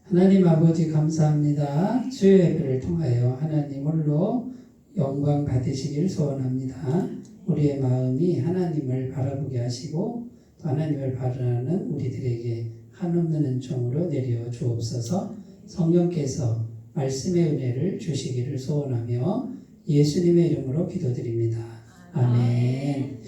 하나님 아버지 감사합니다. 주의 예배를 통하여 하나님 홀로 영광 받으시길 소원합니다. 우리의 마음이 하나님을 바라보게 하시고 또 하나님을 바라는 우리들에게 한없는 은총으로 내려 주옵소서. 성령께서 말씀의 은혜를 주시기를 소원하며 예수님의 이름으로 기도드립니다. 아멘.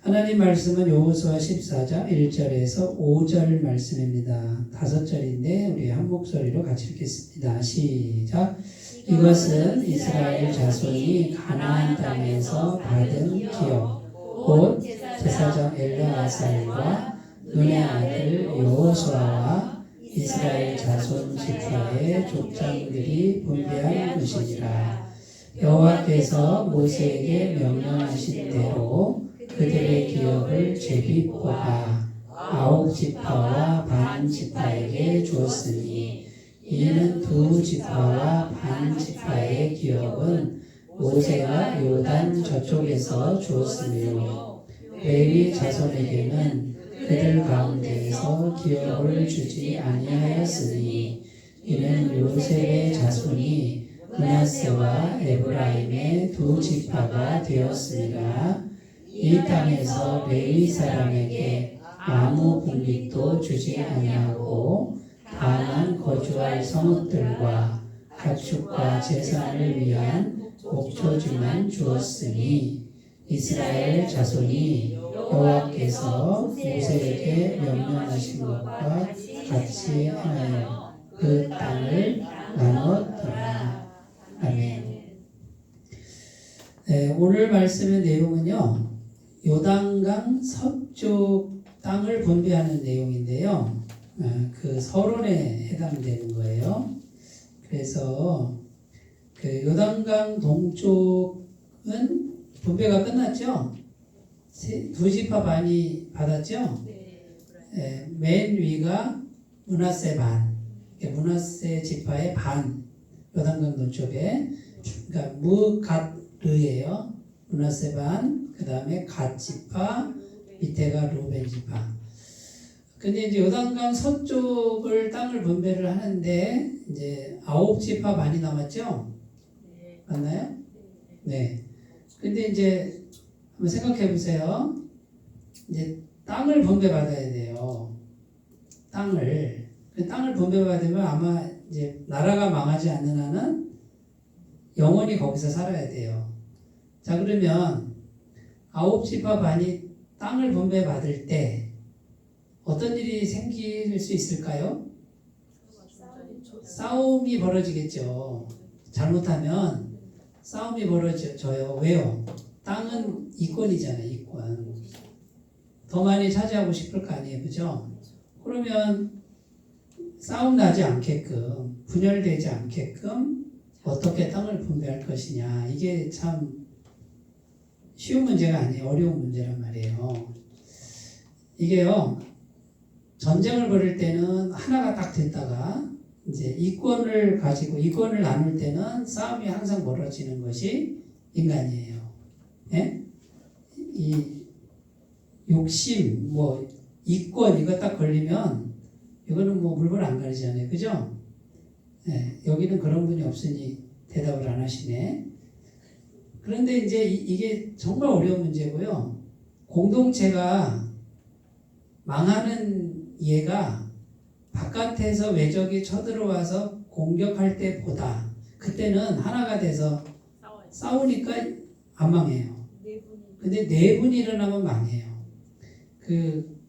하나님 말씀은 여호수아 14장 1절에서 5절 말씀입니다. 5절인데 우리 한 목소리로 같이 읽겠습니다. 시작. 이것은 이스라엘 자손이 가나안 땅에서 받은 기업 곧 제사장 엘르아살과 눈의 아들 여호수아와 이스라엘 자손 지파의 족장들이 분배한 것이니라. 여호와께서 모세에게 명령하신 대로 그들의 기업을 제비 뽑아 9지파와 반 지파에게 주었으니 이는 2지파와 반 지파의 기업은 모세가 요단 저쪽에서 주었으며 레위 자손에게는 그들 가운데에서 기업을 주지 아니하였으니 이는 요셉의 자손이 므낫세와 에브라임의 2지파가 되었습니다. 이 땅에서 레위 사람에게 아무 분깃도 주지 아니하고 다만 거주할 성읍들과 가축과 제사를 위한 목초지만 주었으니 이스라엘 자손이 여호와께서 모세에게 명령하신 것과 같이 하여 그 땅을 나눴더라. 아멘. 네, 오늘 말씀의 내용은요. 요단강 서쪽 땅을 분배하는 내용인데요. 그 서론에 해당되는 거예요. 그래서 그 요단강 동쪽은 분배가 끝났죠. 2지파 반이 받았죠. 맨 위가 므낫세 반, 므낫세 지파의 반, 요단강 동쪽에 그러니까 무갓르예요. 므낫세 반, 그 다음에 갓 지파, 밑에가 루벤 지파. 근데 이제 요단강 서쪽을 땅을 분배를 하는데 이제 9지파 반이 남았죠? 맞나요? 네. 근데 이제 한번 생각해 보세요. 이제 땅을 분배받아야 돼요. 땅을 분배받으면 아마 이제 나라가 망하지 않는 한은 영원히 거기서 살아야 돼요. 자, 그러면 9지파 반이 땅을 분배받을 때 어떤 일이 생길 수 있을까요? 싸움이 벌어지겠죠. 잘못하면 싸움이 벌어져요. 왜요? 땅은 이권이잖아요. 이권. 더 많이 차지하고 싶을 거 아니에요. 그죠? 그러면 싸움 나지 않게끔, 분열되지 않게끔 어떻게 땅을 분배할 것이냐. 이게 참 쉬운 문제가 아니에요. 어려운 문제란 말이에요. 이게요, 전쟁을 벌일 때는 하나가 딱 됐다가 이제 이권을 가지고 이권을 나눌 때는 싸움이 항상 벌어지는 것이 인간이에요. 예? 이 욕심, 이권 이거 딱 걸리면 이거는 물건 안 가리잖아요. 그죠? 예, 여기는 그런 분이 없으니 대답을 안 하시네. 그런데 이제 이게 정말 어려운 문제고요. 공동체가 망하는 예가 바깥에서 외적이 쳐들어와서 공격할 때보다 그때는 하나가 돼서 싸우니까 안 망해요. 근데 내분이 일어나면 망해요. 그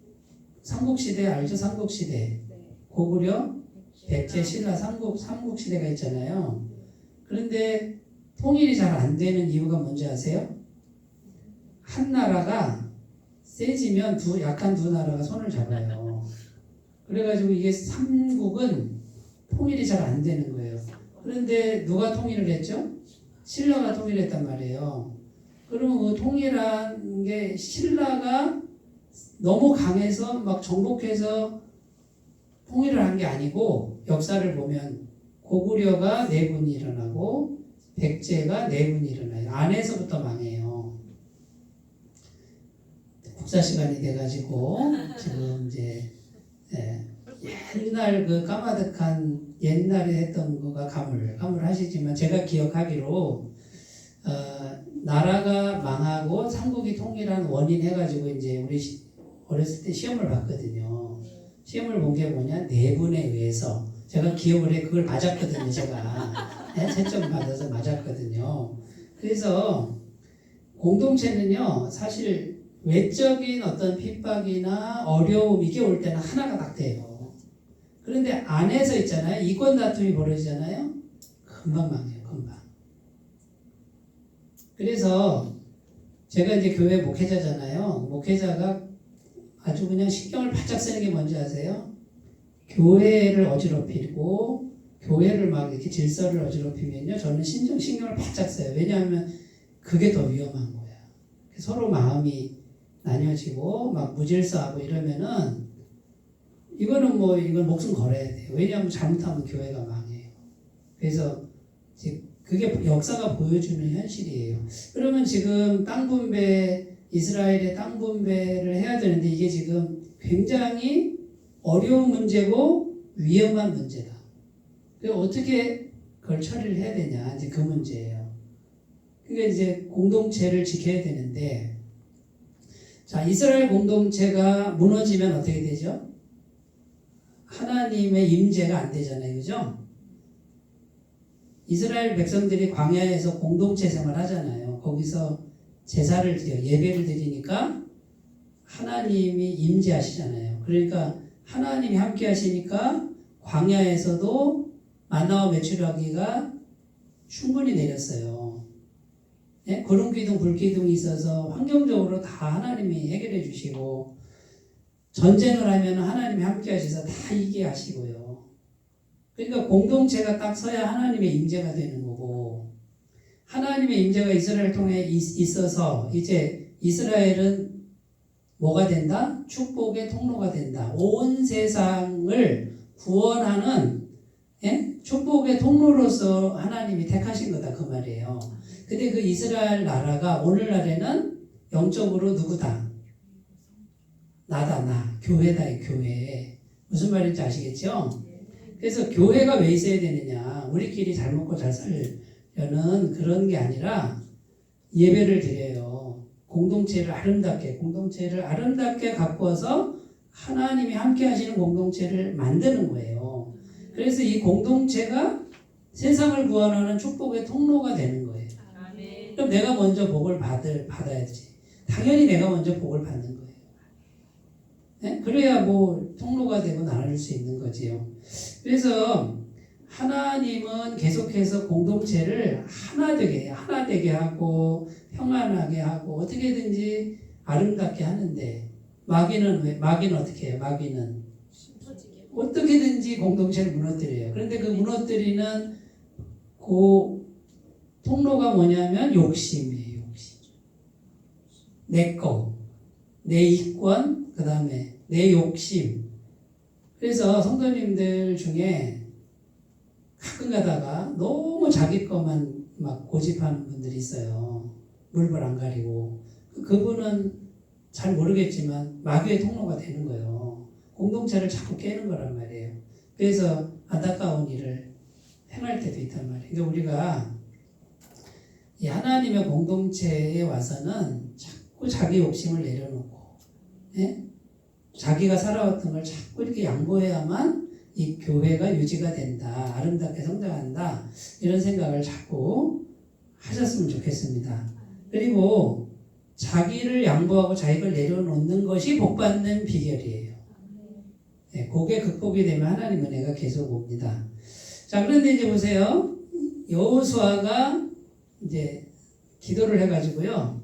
삼국시대 알죠? 삼국시대. 고구려, 백제, 신라 삼국시대가 있잖아요. 그런데 통일이 잘 안 되는 이유가 뭔지 아세요? 한 나라가 세지면 약한 두 나라가 손을 잡아요. 그래가지고 이게 삼국은 통일이 잘 안 되는 거예요. 그런데 누가 통일을 했죠? 신라가 통일했단 말이에요. 그러면 그 통일한 게 신라가 너무 강해서 막 정복해서 통일을 한 게 아니고 역사를 보면 고구려가 내분이 일어나고 백제가 내분이 일어나요. 안에서부터 망해요. 국사 시간이 돼가지고 지금 이제 옛날 그 까마득한 옛날에 했던 거가 가물하시지만 제가 기억하기로 나라가 망하고 삼국이 통일한 원인 해가지고 이제 우리 어렸을 때 시험을 봤거든요. 시험을 본 게 뭐냐? 내분에 의해서 제가 기억을 해 그걸 맞았거든요. 제가 채점 받아서 맞았거든요. 그래서 공동체는요 사실 외적인 어떤 핍박이나 어려움 이게 올 때는 하나가 딱 돼요. 그런데 안에서 있잖아요. 이권 다툼이 벌어지잖아요. 금방 망해요. 금방. 그래서 제가 이제 교회 목회자잖아요. 목회자가 아주 그냥 신경을 바짝 쓰는 게 뭔지 아세요? 교회를 어지럽히고 교회를 막 이렇게 질서를 어지럽히면요. 저는 신경을 바짝 써요. 왜냐하면 그게 더 위험한 거야. 서로 마음이 나뉘어지고 막 무질서하고 이러면은 이건 목숨 걸어야 돼요. 왜냐하면 잘못하면 교회가 망해요. 그래서 그게 역사가 보여주는 현실이에요. 그러면 지금 땅 분배, 이스라엘의 땅 분배를 해야 되는데 이게 지금 굉장히 어려운 문제고 위험한 문제다. 그래서 어떻게 그걸 처리를 해야 되냐, 이제 그 문제예요. 그러니까 이제 공동체를 지켜야 되는데, 자, 이스라엘 공동체가 무너지면 어떻게 되죠? 하나님의 임재가 안 되잖아요, 그죠? 이스라엘 백성들이 광야에서 공동체 생활 하잖아요. 거기서 제사를 드려, 예배를 드리니까 하나님이 임재하시잖아요. 그러니까 하나님이 함께 하시니까 광야에서도 만나와 메추라기가 충분히 내렸어요. 네? 구름 기둥, 불 기둥이 있어서 환경적으로 다 하나님이 해결해 주시고, 전쟁을 하면 하나님이 함께 하셔서 다 이기게 하시고요. 그러니까 공동체가 딱 서야 하나님의 임재가 되는 거고, 하나님의 임재가 이스라엘 통해 있어서 이제 이스라엘은 뭐가 된다? 축복의 통로가 된다. 온 세상을 구원하는 축복의 통로로서 하나님이 택하신 거다 그 말이에요. 근데 그 이스라엘 나라가 오늘날에는 영적으로 누구다? 나다, 나. 교회다, 이 교회. 무슨 말인지 아시겠죠? 그래서 교회가 왜 있어야 되느냐? 우리끼리 잘 먹고 잘 살려는 그런 게 아니라 예배를 드려요. 공동체를 아름답게 가꾸어서 하나님이 함께 하시는 공동체를 만드는 거예요. 그래서 이 공동체가 세상을 구원하는 축복의 통로가 되는 거예요. 그럼 내가 먼저 복을 받아야지. 당연히 내가 먼저 복을 받는 거예요. 네? 그래야 뭐 통로가 되고 나눌 수 있는 거지요. 그래서 하나님은 계속해서 공동체를 하나 되게 하고 평안하게 하고 어떻게든지 아름답게 하는데, 마귀는 어떻게 해요? 마귀는 어떻게든지 공동체를 무너뜨려요. 그런데 그 무너뜨리는 그 통로가 뭐냐면 욕심이에요. 욕심. 내 거, 내 이권, 그 다음에 내 욕심. 그래서 성도님들 중에 가끔 가다가 너무 자기 것만 막 고집하는 분들이 있어요. 물불 안 가리고. 그분은 잘 모르겠지만 마귀의 통로가 되는 거예요. 공동체를 자꾸 깨는 거란 말이에요. 그래서 안타까운 일을 행할 때도 있단 말이에요. 그러니까 우리가 이 하나님의 공동체에 와서는 자꾸 자기 욕심을 내려놓고, 자기가 살아왔던 걸 자꾸 이렇게 양보해야만 이 교회가 유지가 된다, 아름답게 성장한다, 이런 생각을 자꾸 하셨으면 좋겠습니다. 그리고 자기를 양보하고 자기를 내려놓는 것이 복받는 비결이에요. 그게 극복이 되면 하나님 은혜가 계속 옵니다. 자, 그런데 이제 보세요. 여호수아가 이제 기도를 해가지고요,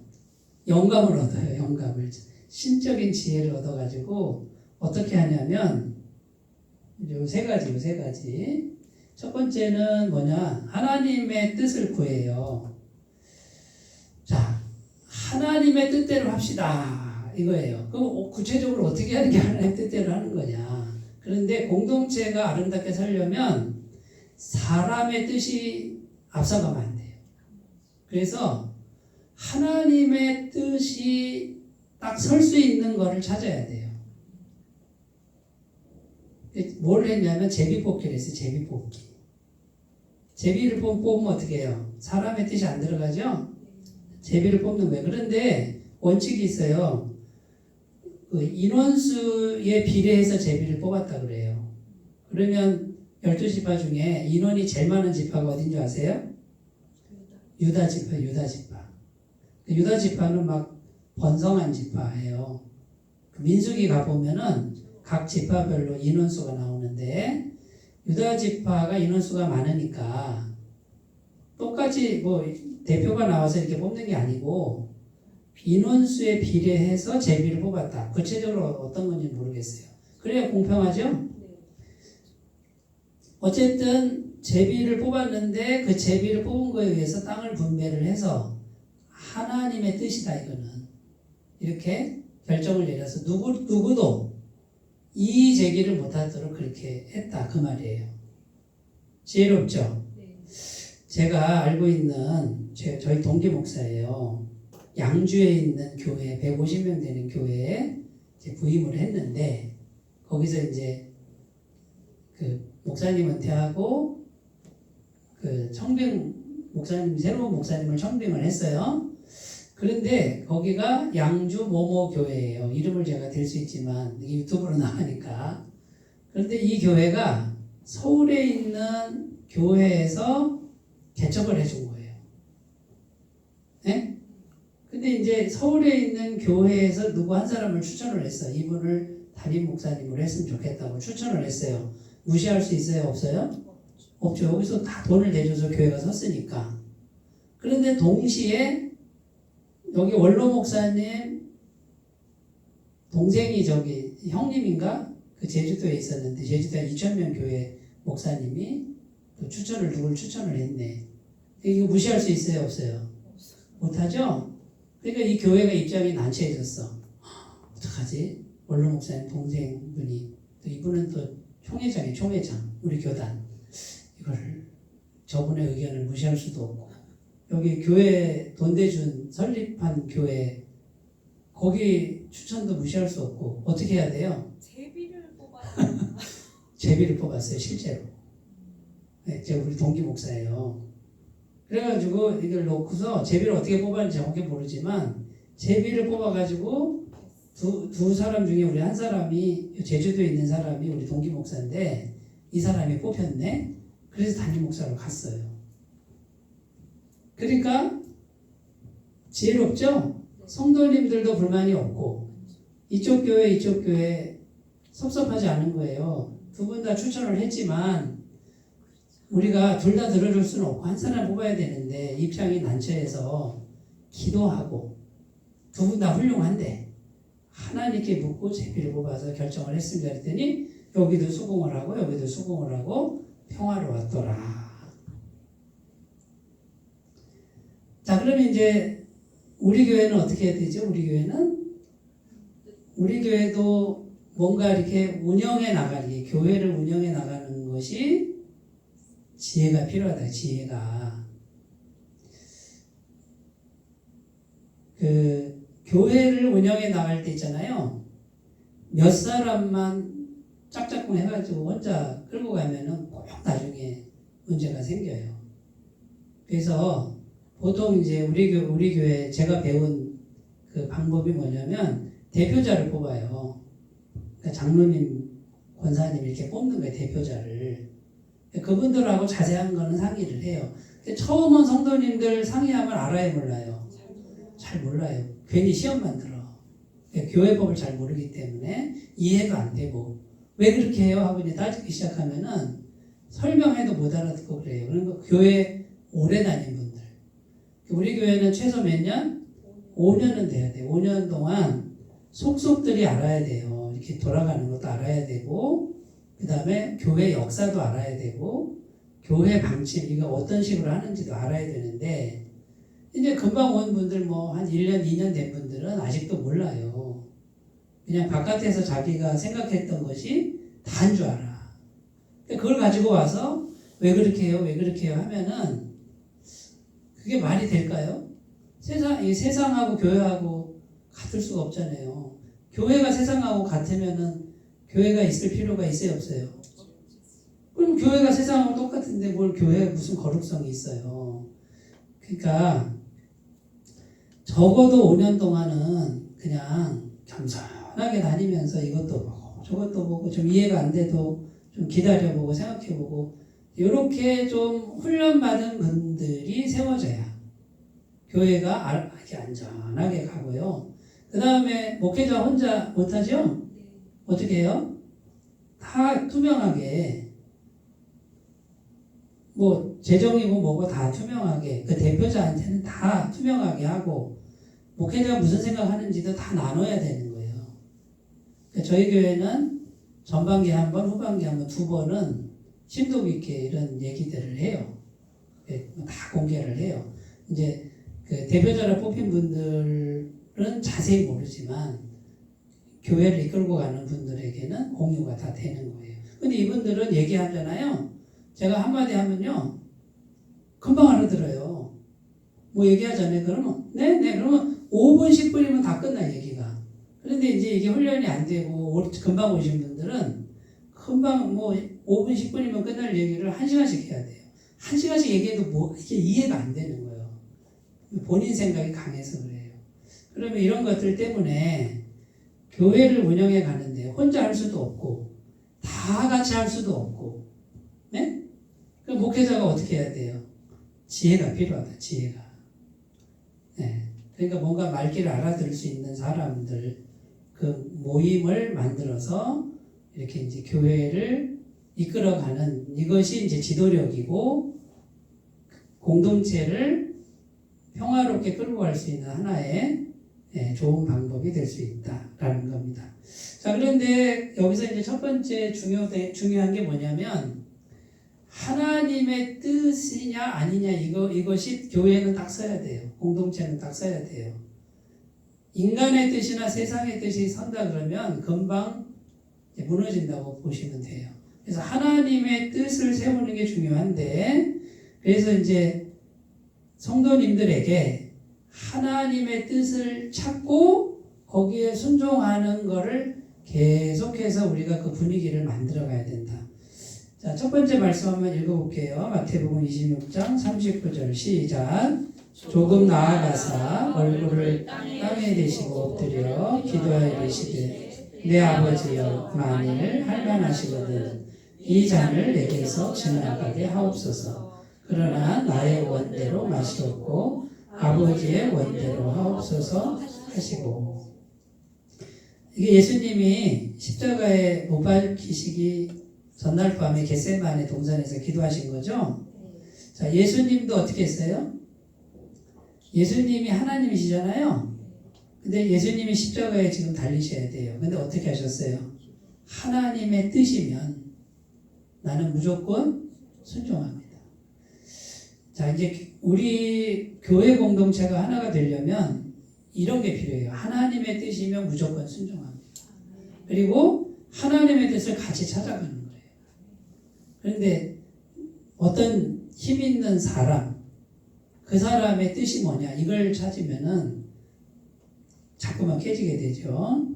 영감을 얻어요. 영감을, 신적인 지혜를 얻어가지고 어떻게 하냐면 요 세 가지. 첫 번째는 뭐냐? 하나님의 뜻을 구해요. 자, 하나님의 뜻대로 합시다, 이거예요. 그럼 구체적으로 어떻게 하는 게 하나님의 뜻대로 하는 거냐? 그런데 공동체가 아름답게 살려면 사람의 뜻이 앞서가면 안 돼요. 그래서 하나님의 뜻이 딱 설 수 있는 거를 찾아야 돼요. 뭘 했냐면 제비뽑기를 했어요. 제비뽑기. 제비를 뽑으면 어떻게 해요? 사람의 뜻이 안 들어가죠? 제비를 뽑는 거예요. 그런데 원칙이 있어요. 그 인원수에 비례해서 제비를 뽑았다 그래요. 그러면 12지파 중에 인원이 제일 많은 지파가 어딘 줄 아세요? 유다지파, 유다지파. 유다지파는 막 번성한 지파예요. 민수기 가보면은 각 지파별로 인원수가 나오는데 유다지파가 인원수가 많으니까 똑같이 뭐 대표가 나와서 이렇게 뽑는 게 아니고 인원수에 비례해서 제비를 뽑았다. 구체적으로 어떤 건지 모르겠어요. 그래야 공평하죠? 어쨌든 제비를 뽑았는데 그 제비를 뽑은 거에 의해서 땅을 분배를 해서 하나님의 뜻이다 이거는. 이렇게 결정을 내려서 누구도 이의 제기를 못하도록 그렇게 했다 그 말이에요. 지혜롭죠? 제가 알고 있는 저희 동기 목사예요. 양주에 있는 교회 150명 되는 교회에 이제 부임을 했는데 거기서 이제 그 목사님 은퇴하고 그 청빙 목사님 새로운 목사님을 청빙을 했어요. 그런데 거기가 양주 모모 교회예요. 이름을 제가 댈 수 있지만 유튜브로 나가니까. 그런데 이 교회가 서울에 있는 교회에서 개척을 해준 거예요. 네? 근데 이제 서울에 있는 교회에서 누구 한 사람을 추천을 했어요. 이분을 담임 목사님으로 했으면 좋겠다고 추천을 했어요. 무시할 수 있어요? 없어요? 없죠. 여기서 다 돈을 대줘서 교회가 섰으니까. 그런데 동시에 여기 원로 목사님 동생이 저기 형님인가? 그 제주도에 있었는데 제주도에 2,000명 교회 목사님이 또 누굴 추천을 했네. 이거 무시할 수 있어요? 없어요? 못하죠? 그러니까 이 교회가 입장이 난처해졌어. 어떡하지? 원로 목사님 동생분이 또 이분은 또 총회장 우리 교단 이걸 저분의 의견을 무시할 수도 없고 여기 교회 돈 대준 설립한 교회 거기 추천도 무시할 수 없고 어떻게 해야 돼요? 제비를 뽑았어요 실제로. 네, 제가 우리 동기 목사예요. 그래가지고 이걸 놓고서 제비를 어떻게 뽑았는지 정확히 모르지만 제비를 뽑아가지고 두 사람 중에 우리 한 사람이 제주도에 있는 사람이 우리 동기 목사인데 이 사람이 뽑혔네. 그래서 담임 목사로 갔어요. 그러니까 지혜롭죠? 성도님들도 불만이 없고 이쪽 교회 섭섭하지 않은 거예요. 두 분 다 추천을 했지만 우리가 둘 다 들어줄 수는 없고 한 사람 뽑아야 되는데 입장이 난처해서 기도하고 두 분 다 훌륭한데 하나님께 묻고 제비를 뽑아서 결정을 했습니다. 그랬더니 여기도 수긍을 하고 여기도 수긍을 하고 평화로웠더라. 자, 그러면 이제 우리 교회는 어떻게 해야 되죠? 우리 교회도 뭔가 이렇게 운영해 나가기, 교회를 운영해 나가는 것이 지혜가 필요하다. 지혜가 그 교회를 운영해 나갈 때 있잖아요. 몇 사람만 짝짝꿍 해가지고 혼자 끌고 가면은 꼭 나중에 문제가 생겨요. 그래서 보통 이제 우리 교회 제가 배운 그 방법이 뭐냐면 대표자를 뽑아요. 그러니까 장로님, 권사님 이렇게 뽑는 거예요. 대표자를. 그분들하고 자세한 거는 상의를 해요. 처음 온 성도님들 상의하면 알아요, 몰라요? 잘 몰라요. 괜히 시험만 들어. 교회법을 잘 모르기 때문에 이해도 안 되고 왜 그렇게 해요? 하고 이제 따지기 시작하면은 설명해도 못 알아듣고 그래요. 그러니까 교회 오래 다닌 분들. 우리 교회는 최소 몇 년? 5년은 돼야 돼요. 5년 동안 속속들이 알아야 돼요. 이렇게 돌아가는 것도 알아야 되고 그 다음에 교회 역사도 알아야 되고 교회 방침 이거 어떤 식으로 하는지도 알아야 되는데 이제 금방 온 분들 뭐 한 1년, 2년 된 분들은 아직도 몰라요. 그냥 바깥에서 자기가 생각했던 것이 다인 줄 알아. 그걸 가지고 와서 왜 그렇게 해요? 왜 그렇게 해요? 하면은 그게 말이 될까요? 세상하고 교회하고 같을 수가 없잖아요. 교회가 세상하고 같으면은 교회가 있을 필요가 있어요, 없어요? 그럼 교회가 세상하고 똑같은데 뭘 교회에 무슨 거룩성이 있어요? 그러니까 적어도 5년 동안은 그냥 겸손하게 다니면서 이것도 보고 저것도 보고 좀 이해가 안 돼도 좀 기다려보고 생각해보고 이렇게 좀 훈련받은 분들이 세워져야 교회가 이렇게 안전하게 가고요. 그 다음에 목회자 혼자 못하죠? 어떻게 해요? 다 투명하게 뭐 재정이고 뭐고 다 투명하게 그 대표자한테는 다 투명하게 하고 목회자가 무슨 생각하는지도 다 나눠야 되는 거예요. 그러니까 저희 교회는 전반기 한 번, 후반기 한 번, 두 번은 심도 깊게 이런 얘기들을 해요. 다 공개를 해요. 이제 그 대표자로 뽑힌 분들은 자세히 모르지만 교회를 이끌고 가는 분들에게는 공유가 다 되는 거예요. 근데 이분들은 얘기하잖아요. 제가 한마디 하면요. 금방 알아들어요. 뭐 얘기하잖아요. 그러면 네 그러면 5분 10분이면 다 끝나 얘기가. 그런데 이제 이게 훈련이 안 되고 금방 오신 분들은 금방 뭐 5분 10분이면 끝날 얘기를 1시간씩 해야 돼요. 1시간씩 얘기해도 뭐 이게 이해가 안 되는 거예요. 본인 생각이 강해서 그래요. 그러면 이런 것들 때문에 교회를 운영해 가는데 혼자 할 수도 없고 다 같이 할 수도 없고 네? 그럼 목회자가 어떻게 해야 돼요? 지혜가 필요하다. 지혜가. 네. 그러니까 뭔가 말귀를 알아들을 수 있는 사람들 그 모임을 만들어서 이렇게 이제 교회를 이끌어가는 이것이 이제 지도력이고 공동체를 평화롭게 끌고 갈 수 있는 하나의 좋은 방법이 될 수 있다라는 겁니다. 자, 그런데 여기서 이제 첫 번째 중요한 게 뭐냐면 하나님의 뜻이냐 아니냐 이것이 교회는 딱 써야 돼요. 공동체는 딱 써야 돼요. 인간의 뜻이나 세상의 뜻이 선다 그러면 금방 무너진다고 보시면 돼요. 그래서 하나님의 뜻을 세우는 게 중요한데 그래서 이제 성도님들에게 하나님의 뜻을 찾고 거기에 순종하는 것을 계속해서 우리가 그 분위기를 만들어 가야 된다. 자, 첫 번째 말씀 한번 읽어볼게요. 마태복음 26장 39절 시작. 조금 나아가사 얼굴을 땅에 대시고 엎드려 기도하여 이르시되 내 아버지여 만일 할만하시거든 이 잔을 내게서 지나가게 하옵소서. 그러나 나의 원대로 마시옵고 아버지의 원대로 하옵소서 하시고. 이게 예수님이 십자가에 못 박히시기 전날 밤에 겟세마네 동산에서 기도하신 거죠. 자, 예수님도 어떻게 했어요? 예수님이 하나님이시잖아요. 근데 예수님이 십자가에 지금 달리셔야 돼요. 근데 어떻게 하셨어요? 하나님의 뜻이면 나는 무조건 순종합니다. 자, 이제 우리 교회 공동체가 하나가 되려면 이런 게 필요해요. 하나님의 뜻이면 무조건 순종합니다. 그리고 하나님의 뜻을 같이 찾아가는 거예요. 그런데 어떤 힘 있는 사람, 그 사람의 뜻이 뭐냐 이걸 찾으면은 자꾸만 깨지게 되죠.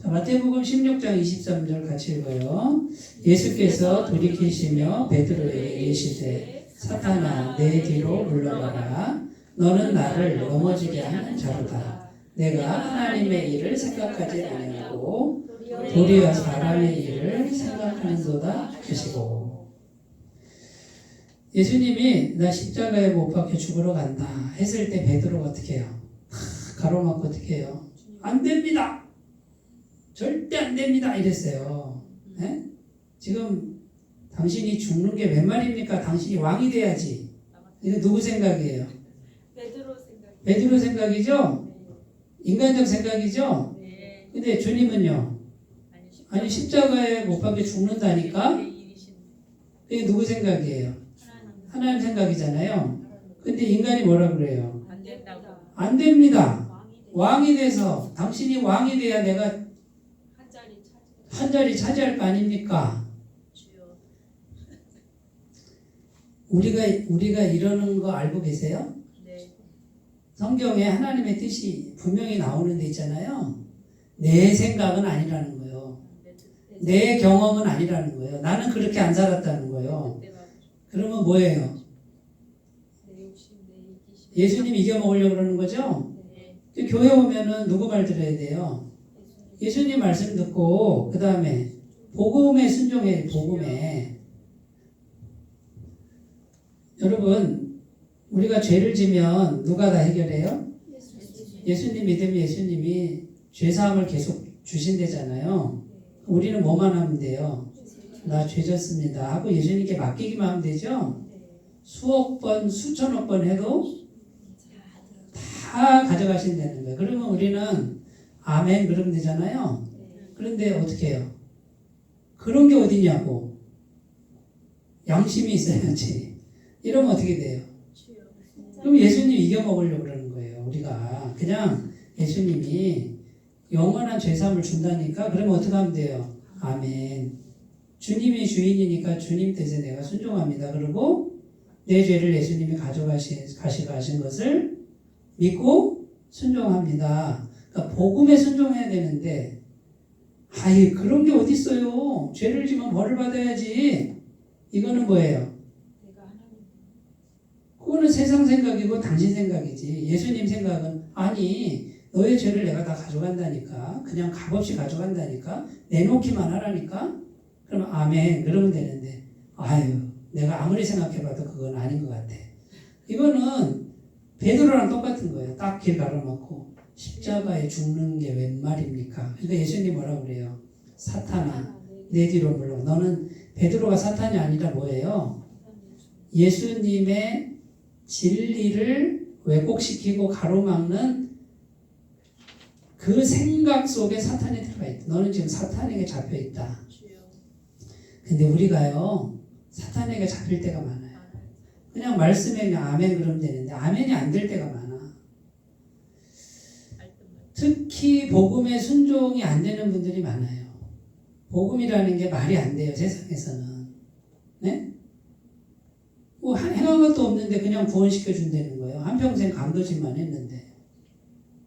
자, 마태복음 16장 23절 같이 읽어요. 예수께서 돌이키시며 베드로에게 이르시되 사탄아 내 뒤로 물러가라. 너는 나를 넘어지게 하는 자로다. 내가 하나님의 일을 생각하지 아니하고 도리어 사람의 일을 생각하는도다 하시고. 예수님이 나 십자가에 못 박혀 죽으러 간다 했을 때 베드로가 어떻게 해요? 가로막고 어떻게 해요? 안 됩니다. 절대 안 됩니다. 이랬어요. 네? 지금 당신이 죽는 게 웬 말입니까? 당신이 왕이 돼야지. 이거 누구 생각이에요? 베드로 생각이죠? 인간적 생각이죠? 근데 주님은요? 아니 십자가에 못 박혀 죽는다니까? 이게 누구 생각이에요? 하나님 생각이잖아요. 근데 인간이 뭐라 그래요? 안 됩니다. 왕이 돼서 당신이 왕이 돼야 내가 한 자리 차지할 거 아닙니까? 우리가 이러는 거 알고 계세요? 성경에 하나님의 뜻이 분명히 나오는 데 있잖아요. 내 생각은 아니라는 거예요. 내 경험은 아니라는 거예요. 나는 그렇게 안 살았다는 거예요. 그러면 뭐예요? 예수님 이겨먹으려고 그러는 거죠? 교회 오면은 누구 말 들어야 돼요? 예수님 말씀 듣고 그 다음에 복음에 순종해. 복음에. 여러분 우리가 죄를 지면 누가 다 해결해요? 예수님 믿으면 예수님이 죄사함을 계속 주신대잖아요. 우리는 뭐만 하면 돼요? 나 죄 졌습니다 하고 예수님께 맡기기만 하면 되죠? 수억 번 수천억 번 해도 다 가져가신다는 거예요. 그러면 우리는 아멘 그러면 되잖아요. 그런데 어떻게 해요? 그런 게 어디냐고. 양심이 있어야지. 이러면 어떻게 돼요? 그럼 예수님 이겨먹으려고 그러는 거예요. 우리가 그냥 예수님이 영원한 죄사함을 준다니까 그러면 어떻게 하면 돼요? 아멘. 주님이 주인이니까 주님 뜻에 내가 순종합니다. 그리고 내 죄를 예수님이 가져가신 것을 믿고 순종합니다. 그러니까 복음에 순종해야 되는데 아이 그런 게 어디 있어요? 죄를 지면 벌을 받아야지. 이거는 뭐예요? 그거는 세상 생각이고 당신 생각이지. 예수님 생각은 아니 너의 죄를 내가 다 가져간다니까. 그냥 값없이 가져간다니까. 내놓기만 하라니까. 그러면 아멘 그러면 되는데 아유 내가 아무리 생각해봐도 그건 아닌 것 같아. 이거는 베드로랑 똑같은 거예요. 딱 길 가로막고 십자가에 죽는 게 웬 말입니까? 그러니까 예수님 뭐라고 그래요? 사탄아 내 뒤로 물러가. 너는 베드로가 사탄이 아니라 뭐예요? 예수님의 진리를 왜곡시키고 가로막는 그 생각 속에 사탄이 들어가 있다. 너는 지금 사탄에게 잡혀 있다. 근데 우리가요 사탄에게 잡힐 때가 많아요. 그냥 말씀에 그냥 아멘 그러면 되는데 아멘이 안 될 때가 많아. 특히 복음에 순종이 안 되는 분들이 많아요. 복음이라는 게 말이 안 돼요. 세상에서는. 네? 뭐 행한 것도 없는데 그냥 구원시켜 준다는 거예요. 한평생 강도짓만 했는데.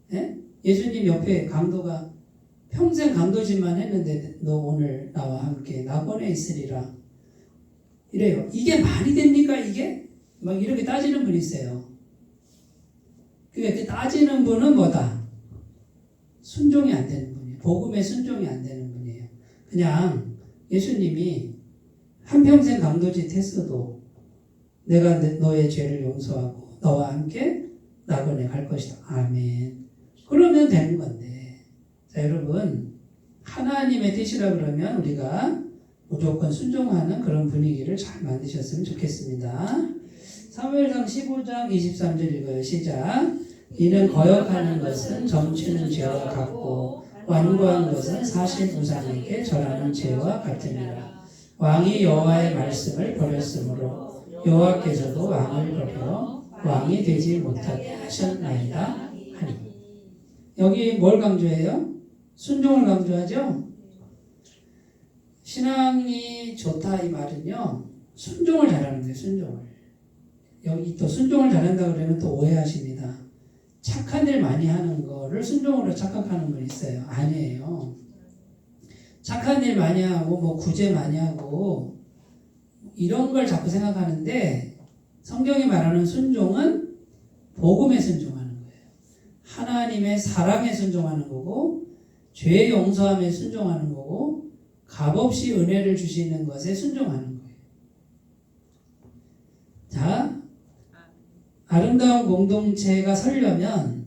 네? 예수님 옆에 강도가 평생 강도짓만 했는데 너 오늘 나와 함께 낙원에 있으리라. 이래요. 이게 말이 됩니까 이게? 막 이렇게 따지는 분이 있어요. 그러니까 따지는 분은 뭐다? 순종이 안 되는 분이에요. 복음에 순종이 안 되는 분이에요. 그냥 예수님이 한평생 강도짓 했어도 내가 너의 죄를 용서하고 너와 함께 낙원에 갈 것이다. 아멘. 그러면 되는 건데. 자, 여러분 하나님의 뜻이라 그러면 우리가 무조건 순종하는 그런 분위기를 잘 만드셨으면 좋겠습니다. 사무엘상 15장 23절 읽어요. 시작. 이는 거역하는 것은 점치는 죄와 같고 완고한 것은 사신 우상에게 절하는 죄와 같으니라. 왕이 여호와의 말씀을 버렸으므로 여호와께서도 왕을 버려 왕이 되지 못하게 하셨나이다 하니. 여기 뭘 강조해요? 순종을 강조하죠? 신앙이 좋다 이 말은요 순종을 잘하는 거예요. 순종을. 여기 또 순종을 잘한다 그러면 또 오해하십니다. 착한 일 많이 하는 거를 순종으로 착각하는 분 있어요. 아니에요. 착한 일 많이 하고 뭐 구제 많이 하고 이런 걸 자꾸 생각하는데 성경이 말하는 순종은 복음에 순종하는 거예요. 하나님의 사랑에 순종하는 거고 죄 용서함에 순종하는 거고 값없이 은혜를 주시는 것에 순종하는 거예요. 자, 아름다운 공동체가 서려면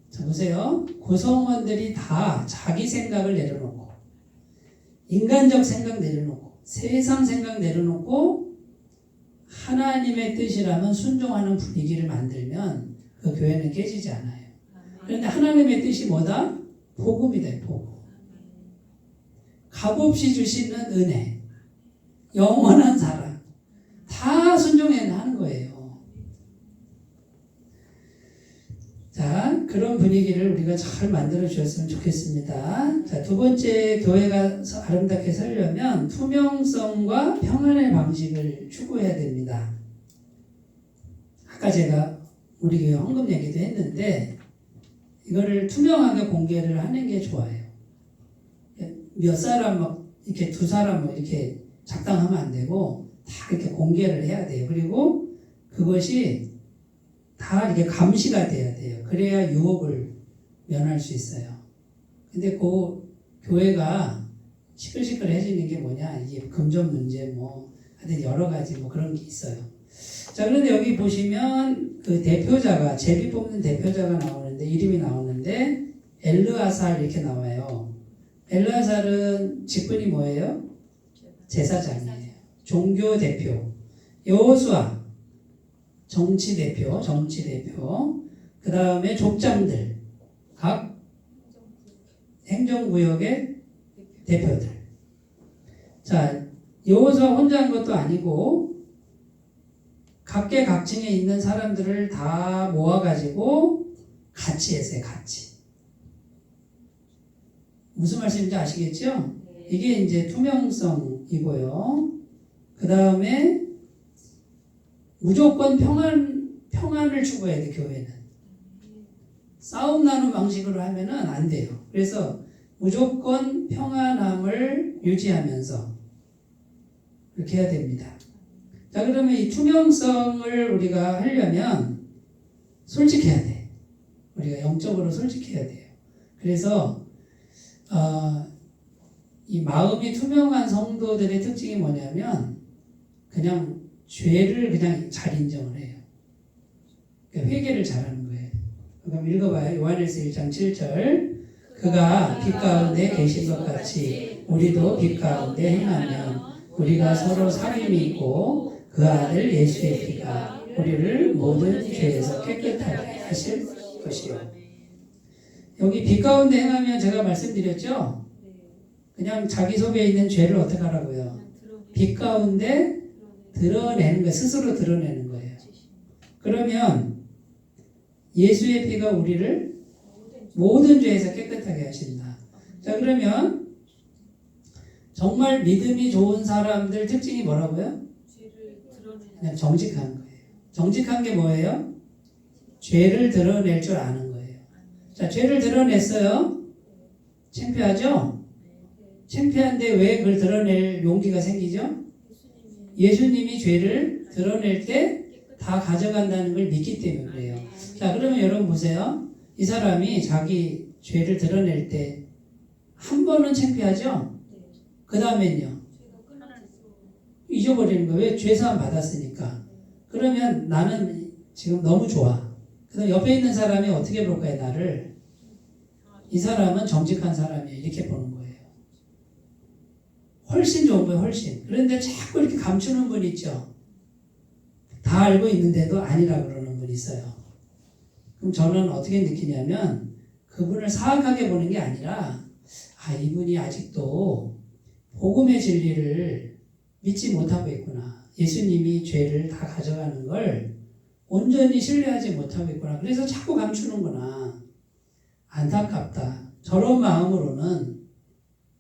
자 보세요. 구성원들이 다 자기 생각을 내려놓고 인간적 생각 내려놓고 세상 생각 내려놓고 하나님의 뜻이라면 순종하는 분위기를 만들면 그 교회는 깨지지 않아요. 그런데 하나님의 뜻이 뭐다? 복음이다. 복음. 값없이 주시는 은혜, 영원한 사랑 다 순종해야 하는 거예요. 자, 그런 분위기를 우리가 잘 만들어 주셨으면 좋겠습니다. 자, 두 번째 교회가 아름답게 살려면 투명성과 평안의 방식을 추구해야 됩니다. 아까 제가 우리 교회 헌금 얘기도 했는데 이거를 투명하게 공개를 하는 게 좋아요. 몇 사람 막 이렇게 두 사람 뭐 이렇게 작당하면 안 되고 다 이렇게 공개를 해야 돼요. 그리고 그것이 다 이렇게 감시가 돼야 돼요. 그래야 유혹을 면할 수 있어요. 근데 그 교회가 시끌시끌해지는 게 뭐냐? 이게 금전 문제 뭐 하여튼 여러 가지 뭐 그런 게 있어요. 자, 그런데 여기 보시면 그 대표자가 제비 뽑는 대표자가 나오는데 이름이 나오는데 엘르아살 이렇게 나와요. 엘르아살은 직분이 뭐예요? 제사장이에요. 종교 대표. 여호수아 정치 대표. 그 다음에 족장들 각 행정구역의 대표들. 자, 여호수아 혼자 한 것도 아니고 각계각층에 있는 사람들을 다 모아가지고 같이 했어요. 같이. 무슨 말씀인지 아시겠죠? 이게 이제 투명성이고요. 그 다음에 무조건 평안을 추구해야 돼, 교회는. 싸움 나는 방식으로 하면은 안 돼요. 그래서 무조건 평안함을 유지하면서 그렇게 해야 됩니다. 자, 그러면 이 투명성을 우리가 하려면 솔직해야 돼. 우리가 영적으로 솔직해야 돼요. 그래서 이 마음이 투명한 성도들의 특징이 뭐냐면 그냥 죄를 그냥 잘 인정을 해요. 그러니까 회개를 잘하는 거예요. 그럼 읽어봐요. 요한일서 1장 7절. 그가 빛 가운데 계신 것 같이 우리도 빛 가운데 행하면 우리가 서로 사귐이 있고 그 아들 예수의 피가 우리를 모든 죄에서 깨끗하게 하실 것이요. 여기 빛 가운데 행하면 제가 말씀드렸죠? 그냥 자기 속에 있는 죄를 어떻게 하라고요? 빛 가운데 드러내는 거예요. 스스로 드러내는 거예요. 그러면 예수의 피가 우리를 모든 죄에서 깨끗하게 하신다. 자, 그러면 정말 믿음이 좋은 사람들 특징이 뭐라고요? 그냥 정직한 거예요. 정직한 게 뭐예요? 죄를 드러낼 줄 아는 거예요. 자, 죄를 드러냈어요. 창피하죠? 창피한데 왜 그걸 드러낼 용기가 생기죠? 예수님이 죄를 드러낼 때 다 가져간다는 걸 믿기 때문에 그래요. 자, 그러면 여러분 보세요. 이 사람이 자기 죄를 드러낼 때 한 번은 창피하죠? 그 다음엔요. 잊어버리는 거예요. 왜? 죄사함 받았으니까. 그러면 나는 지금 너무 좋아. 그다음 옆에 있는 사람이 어떻게 볼까요? 나를. 이 사람은 정직한 사람이에요. 이렇게 보는 거예요. 훨씬 좋은 거예요. 훨씬. 그런데 자꾸 이렇게 감추는 분 있죠. 다 알고 있는데도 아니라 그러는 분 있어요. 그럼 저는 어떻게 느끼냐면 그분을 사악하게 보는 게 아니라 이분이 아직도 복음의 진리를 믿지 못하고 있구나. 예수님이 죄를 다 가져가는 걸 온전히 신뢰하지 못하고 있구나. 그래서 자꾸 감추는구나. 안타깝다. 저런 마음으로는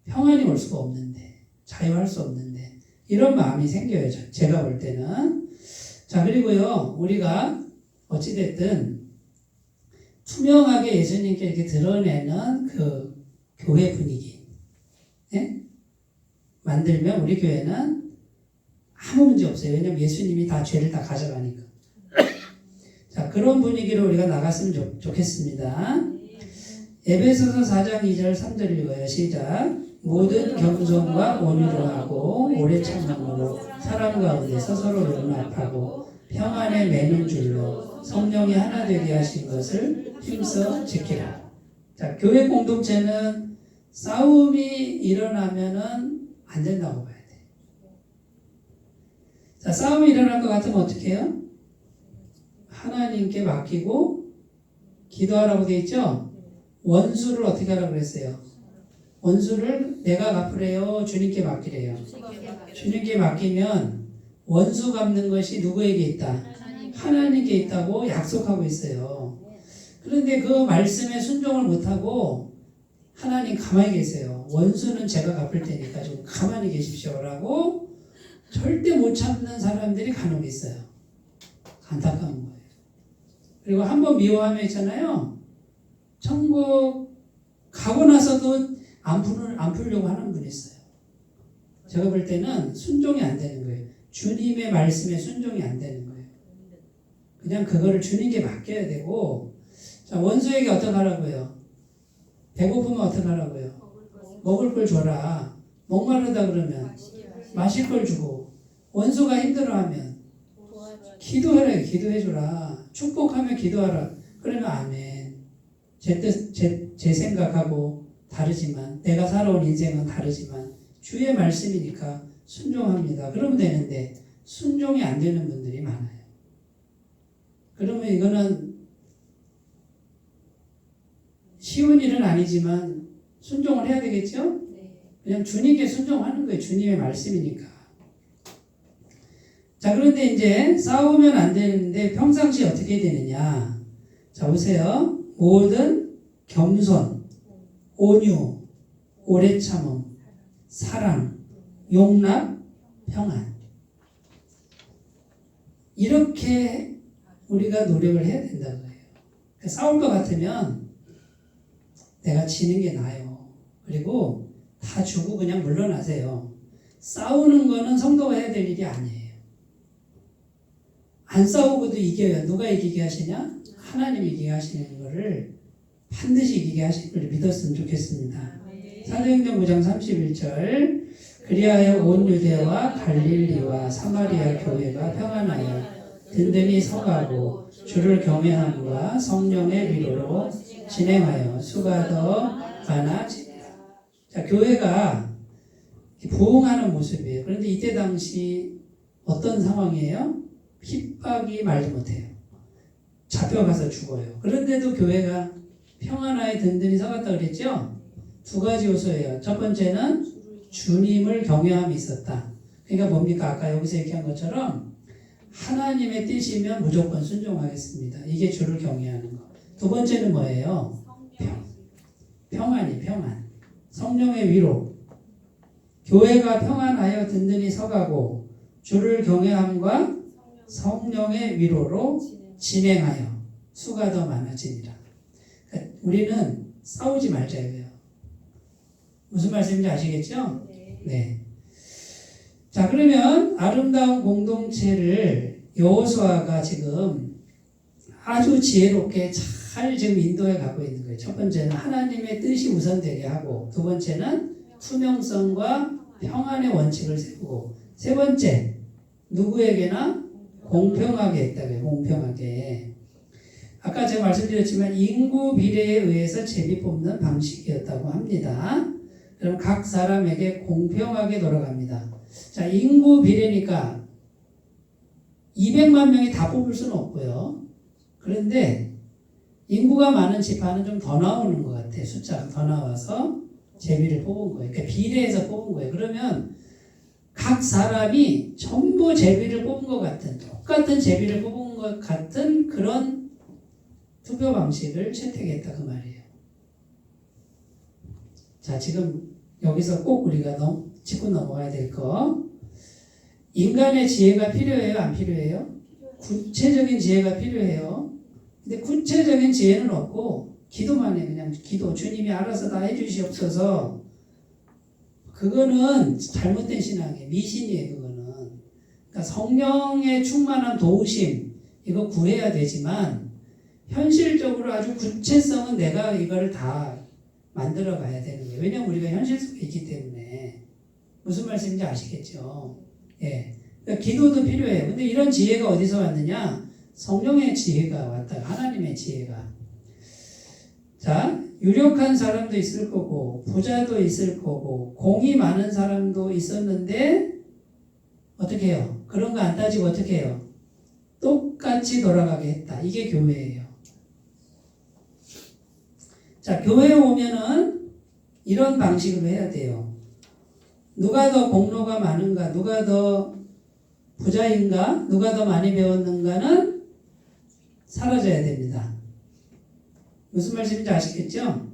평안이 올 수가 없는데, 자유할 수 없는데, 이런 마음이 생겨요. 제가 볼 때는. 자, 그리고요, 우리가 어찌됐든 투명하게 예수님께 이렇게 드러내는 그 교회 분위기, 네? 만들면 우리 교회는 아무 문제 없어요. 왜냐면 예수님이 다 죄를 다 가져가니까. 자, 그런 분위기로 우리가 나갔으면 좋겠습니다. 에베소서 4장 2절 3절 읽어요. 시작. 모든 겸손과 온유로 하고 오래 참음으로 사람 가운데서 서로를 용납하고 평안에 매는 줄로 성령이 하나 되게 하신 것을 힘써 지키라. 자, 교회 공동체는 싸움이 일어나면은 안 된다고 봐야 돼. 자, 싸움이 일어날 것 같으면 어떻게 해요? 하나님께 맡기고 기도하라고 돼 있죠? 원수를 어떻게 하라고 그랬어요? 원수를 내가 갚으래요? 주님께 맡기래요? 주님께 맡기면 원수 갚는 것이 누구에게 있다? 하나님께 있다고 약속하고 있어요. 그런데 그 말씀에 순종을 못하고 하나님 가만히 계세요. 원수는 제가 갚을 테니까 좀 가만히 계십시오라고 절대 못 참는 사람들이 간혹 있어요. 안타까운 거예요. 그리고 한번 미워하면 있잖아요. 천국 가고 나서도 안 풀려고 하는 분이 있어요. 제가 볼 때는 순종이 안 되는 거예요. 주님의 말씀에 순종이 안 되는 거예요. 그냥 그거를 주님께 맡겨야 되고, 자, 원수에게 어떻게 하라고요? 배고프면 어떻게 하라고요? 먹을 걸 줘라. 목마르다 그러면 마실 걸 주고, 원수가 힘들어하면 기도해라. 기도해줘라. 축복하면 기도하라. 그러면 아멘. 제 생각하고 다르지만, 내가 살아온 인생은 다르지만 주의 말씀이니까 순종합니다. 그러면 되는데 순종이 안 되는 분들이 많아요. 그러면 이거는 쉬운 일은 아니지만 순종을 해야 되겠죠? 그냥 주님께 순종하는 거예요. 주님의 말씀이니까. 자, 그런데 이제 싸우면 안 되는데 평상시 어떻게 되느냐? 자, 보세요. 모든 겸손, 온유, 오래 참음, 사랑, 용납, 평안. 이렇게 우리가 노력을 해야 된다는 거예요. 싸울 것 같으면 내가 지는 게 나아요. 그리고 다 주고 그냥 물러나세요. 싸우는 거는 성도가 해야 될 일이 아니에요. 안 싸우고도 이겨요. 누가 이기게 하시냐? 하나님이 이기게 하시는 거를 반드시 이기게 하실 걸 믿었으면 좋겠습니다. 사도행전 9장 31절 그리하여 온 유대와 갈릴리와 사마리아 교회가 평안하여 든든히 서가고 주를 경외함과 성령의 위로로 진행하여 수가 더 많아지니라. 자, 교회가 부흥하는 모습이에요. 그런데 이때 당시 어떤 상황이에요? 핍박이 말도 못해요. 잡혀가서 죽어요. 그런데도 교회가 평안하에 든든히 서갔다 그랬죠? 두 가지 요소예요. 첫 번째는 주님을 경외함이 있었다. 그러니까 뭡니까? 아까 여기서 얘기한 것처럼 하나님의 뜻이면 무조건 순종하겠습니다. 이게 주를 경외하는 거. 두 번째는 뭐예요? 평안. 성령의 위로. 교회가 평안하여 든든히 서가고 주를 경외함과 성령의 위로로 진행하여 수가 더 많아지니라. 그러니까 우리는 싸우지 말자 이거예요. 무슨 말씀인지 아시겠죠? 네. 자, 그러면 아름다운 공동체를 여호수아가 지금 아주 지혜롭게 잘 지금 인도해 가고 있는 거예요. 첫 번째는 하나님의 뜻이 우선되게 하고, 두 번째는 투명성과 평안의 원칙을 세우고, 세 번째 누구에게나 공평하게 했다고요. 공평하게. 아까 제가 말씀드렸지만 인구 비례에 의해서 제비 뽑는 방식이었다고 합니다. 그럼 각 사람에게 공평하게 돌아갑니다. 자, 인구 비례니까 200만 명이 다 뽑을 수는 없고요. 그런데 인구가 많은 지파는 좀 더 나오는 것 같아요. 숫자가 더 나와서 제비를 뽑은 거예요. 그러니까 비례해서 뽑은 거예요. 그러면 각 사람이 전부 제비를 뽑은 것 같은, 똑같은 제비를 뽑은 것 같은 그런 투표 방식을 채택했다 그 말이에요. 자, 지금 여기서 꼭 우리가 짚고 넘어가야 될 거. 인간의 지혜가 필요해요? 안 필요해요? 구체적인 지혜가 필요해요. 근데 구체적인 지혜는 없고 기도만 해. 그냥 기도. 주님이 알아서 다 해주시옵소서. 그거는 잘못된 신앙이에요. 미신이에요. 그거는. 그러니까 성령의 충만한 도우심 이거 구해야 되지만 현실적으로 아주 구체성은 내가 이거를 다 만들어 가야 되는 거예요. 왜냐하면 우리가 현실 속에 있기 때문에. 무슨 말씀인지 아시겠죠? 예. 그러니까 기도도 필요해요. 근데 이런 지혜가 어디서 왔느냐? 성령의 지혜가 왔다. 하나님의 지혜가. 자, 유력한 사람도 있을 거고 부자도 있을 거고 공이 많은 사람도 있었는데 어떻게 해요? 그런 거 안 따지고 어떻게 해요? 똑같이 돌아가게 했다. 이게 교회예요. 자, 교회에 오면은 이런 방식으로 해야 돼요. 누가 더 공로가 많은가? 누가 더 부자인가? 누가 더 많이 배웠는가는 사라져야 됩니다. 무슨 말씀인지 아시겠죠?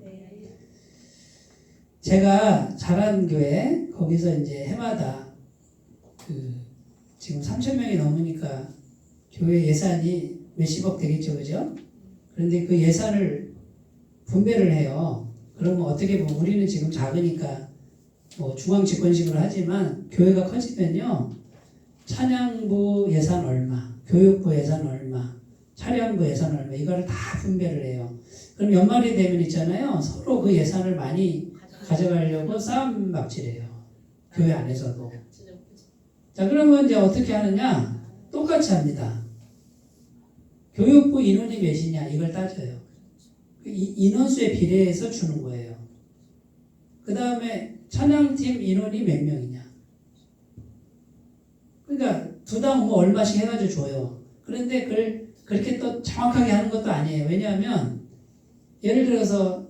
제가 자란 교회 거기서 이제 해마다 지금 3,000명이 넘으니까 교회 예산이 몇십억 되겠죠, 그죠? 그런데 그 예산을 분배를 해요. 그러면 어떻게 보면 우리는 지금 작으니까 뭐 중앙집권식으로 하지만 교회가 커지면요. 찬양부 예산 얼마, 교육부 예산 얼마, 차량부 예산 얼마 이거를 다 분배를 해요. 그럼 연말이 되면 있잖아요. 서로 그 예산을 많이 가져가려고 싸움 막질해요. 교회 안에서도. 자, 그러면 이제 어떻게 하느냐? 똑같이 합니다. 교육부 인원이 몇이냐 이걸 따져요. 인원수에 비례해서 주는 거예요. 그 다음에 찬양팀 인원이 몇 명이냐. 그러니까 두당 뭐 얼마씩 해가지고 줘요. 그런데 그걸 그렇게 또 정확하게 하는 것도 아니에요. 왜냐하면 예를 들어서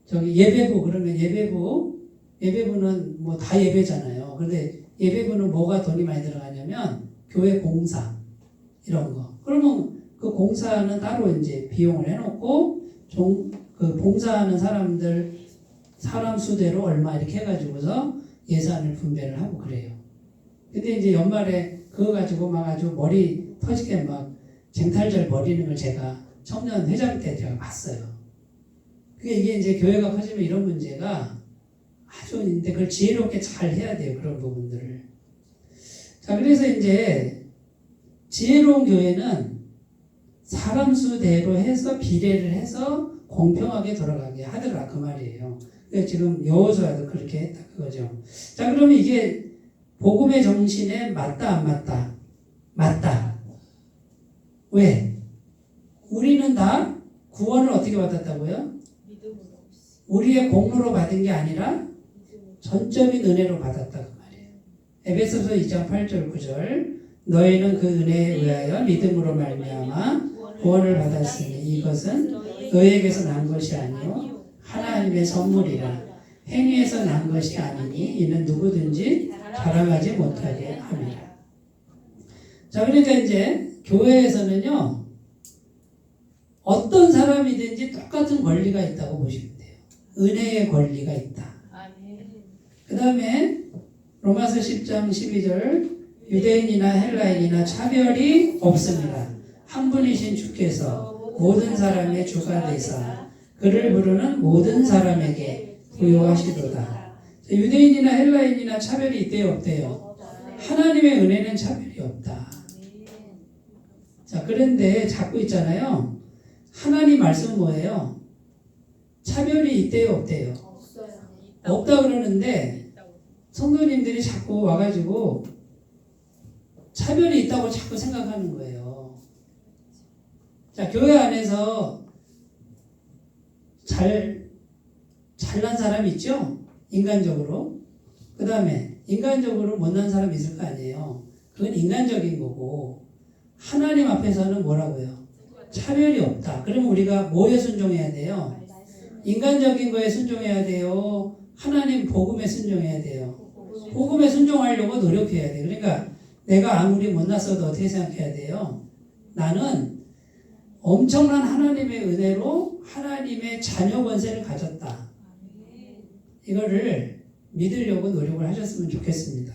저기 예배부 그러면 예배부는 뭐 다 예배잖아요. 그런데 예배부는 뭐가 돈이 많이 들어가냐면 교회 공사 이런 거. 그러면 그 공사는 따로 이제 비용을 해놓고 그 봉사하는 사람들 사람 수대로 얼마 이렇게 해가지고서 예산을 분배를 하고 그래요. 근데 이제 연말에 그거 가지고 막 아주 머리 터지게 막 쟁탈절 벌이는 걸 제가 청년 회장 때 제가 봤어요. 이게 이제 교회가 커지면 이런 문제가 아주 근데 그걸 지혜롭게 잘 해야 돼요. 그런 부분들을. 자, 그래서 이제 지혜로운 교회는 사람 수대로 해서 비례를 해서 공평하게 돌아가게 하더라 그 말이에요. 그러니까 지금 여호수아도 그렇게 했다 그거죠. 자, 그러면 이게 복음의 정신에 맞다 안 맞다? 맞다. 왜? 우리는 다 구원을 어떻게 받았다고요? 우리의 공로로 받은 게 아니라 전적인 은혜로 받았다 그 말이에요. 에베소서 2장 8절 9절 너희는 그 은혜에 의하여 믿음으로 말미암아 구원을 받았으니 이것은 너희에게서 난 것이 아니요 하나님의 선물이라. 행위에서 난 것이 아니니 이는 누구든지 자랑하지 못하게 함이라. 자, 그러니까 이제 교회에서는요 어떤 사람이든지 똑같은 권리가 있다고 보시면 돼요. 은혜의 권리가 있다. 그 다음에 로마서 10장 12절 유대인이나 헬라인이나 차별이 없습니다. 한 분이신 주께서 모든 사람의 주가 되사 그를 부르는 모든 사람에게 부요하시도다. 유대인이나 헬라인이나 차별이 있대요 없대요? 하나님의 은혜는 차별이 없다. 자, 그런데 자꾸 있잖아요. 하나님 말씀 뭐예요? 차별이 있대요 없대요? 없다 그러는데 성도님들이 자꾸 와가지고 차별이 있다고 자꾸 생각하는 거예요. 자, 교회 안에서 잘난 사람 있죠? 인간적으로. 그 다음에 인간적으로 못난 사람 있을 거 아니에요. 그건 인간적인 거고 하나님 앞에서는 뭐라고요? 차별이 없다. 그러면 우리가 뭐에 순종해야 돼요? 인간적인 거에 순종해야 돼요? 하나님 복음에 순종해야 돼요? 복음에 순종하려고 노력해야 돼요. 그러니까 내가 아무리 못났어도 어떻게 생각해야 돼요? 나는 엄청난 하나님의 은혜로 하나님의 자녀 권세를 가졌다. 이거를 믿으려고 노력을 하셨으면 좋겠습니다.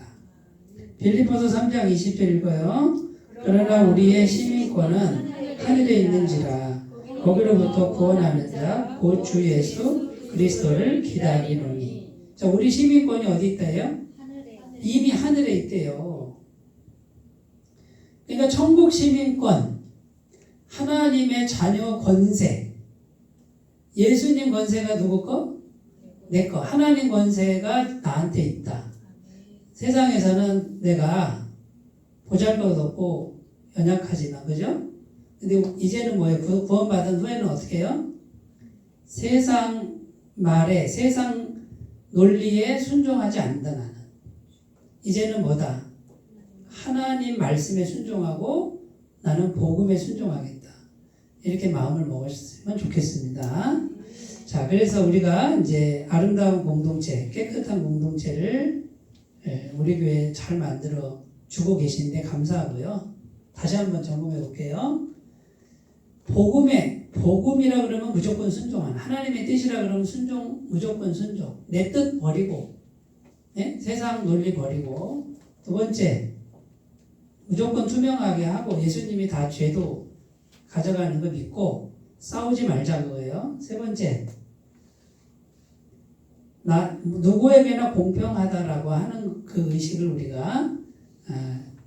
빌립보서 3장 20절 읽어요. 그러나 우리의 시민권은 하늘에 있는지라 거기로부터 구원하는 자 곧 주 예수 그리스도를 기다리노니. 자, 우리 시민권이 어디 있다요? 이미 하늘에 있대요. 그러니까 천국 시민권, 하나님의 자녀 권세, 예수님 권세가 누구 거? 내 거. 하나님 권세가 나한테 있다. 세상에서는 내가 보잘것없고 연약하지만, 그죠? 근데 이제는 뭐예요? 구원받은 후에는 어떻게 해요? 세상 말에, 세상 논리에 순종하지 않는다, 나는. 이제는 뭐다? 하나님 말씀에 순종하고 나는 복음에 순종하겠다. 이렇게 마음을 먹었으면 좋겠습니다. 자, 그래서 우리가 이제 아름다운 공동체, 깨끗한 공동체를 우리 교회에 잘 만들어 주고 계신데 감사하고요. 다시 한번 점검해 볼게요. 복음이라 그러면 무조건 순종하는, 하나님의 뜻이라 그러면 무조건 순종. 내 뜻 버리고, 네? 세상 논리 버리고. 두 번째, 무조건 투명하게 하고 예수님이 다 죄도 가져가는 거 믿고 싸우지 말자 그거예요. 세 번째, 누구에게나 공평하다라고 하는 그 의식을 우리가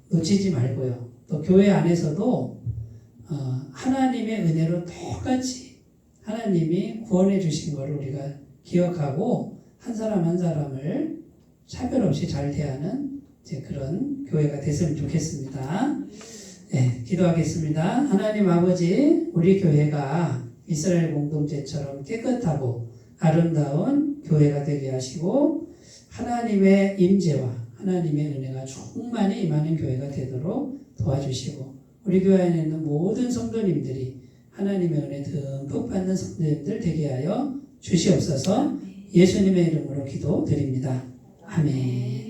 놓치지 말고요. 또 교회 안에서도 하나님의 은혜로 똑같이 하나님이 구원해 주신 것을 우리가 기억하고 한 사람 한 사람을 차별 없이 잘 대하는 그런 교회가 됐으면 좋겠습니다. 네, 기도하겠습니다. 하나님 아버지, 우리 교회가 이스라엘 공동체처럼 깨끗하고 아름다운 교회가 되게 하시고 하나님의 임재와 하나님의 은혜가 충만히 임하는 교회가 되도록 도와주시고 우리 교회 안에 있는 모든 성도님들이 하나님의 은혜 듬뿍 받는 성도님들 되게 하여 주시옵소서. 예수님의 이름으로 기도드립니다. 아멘.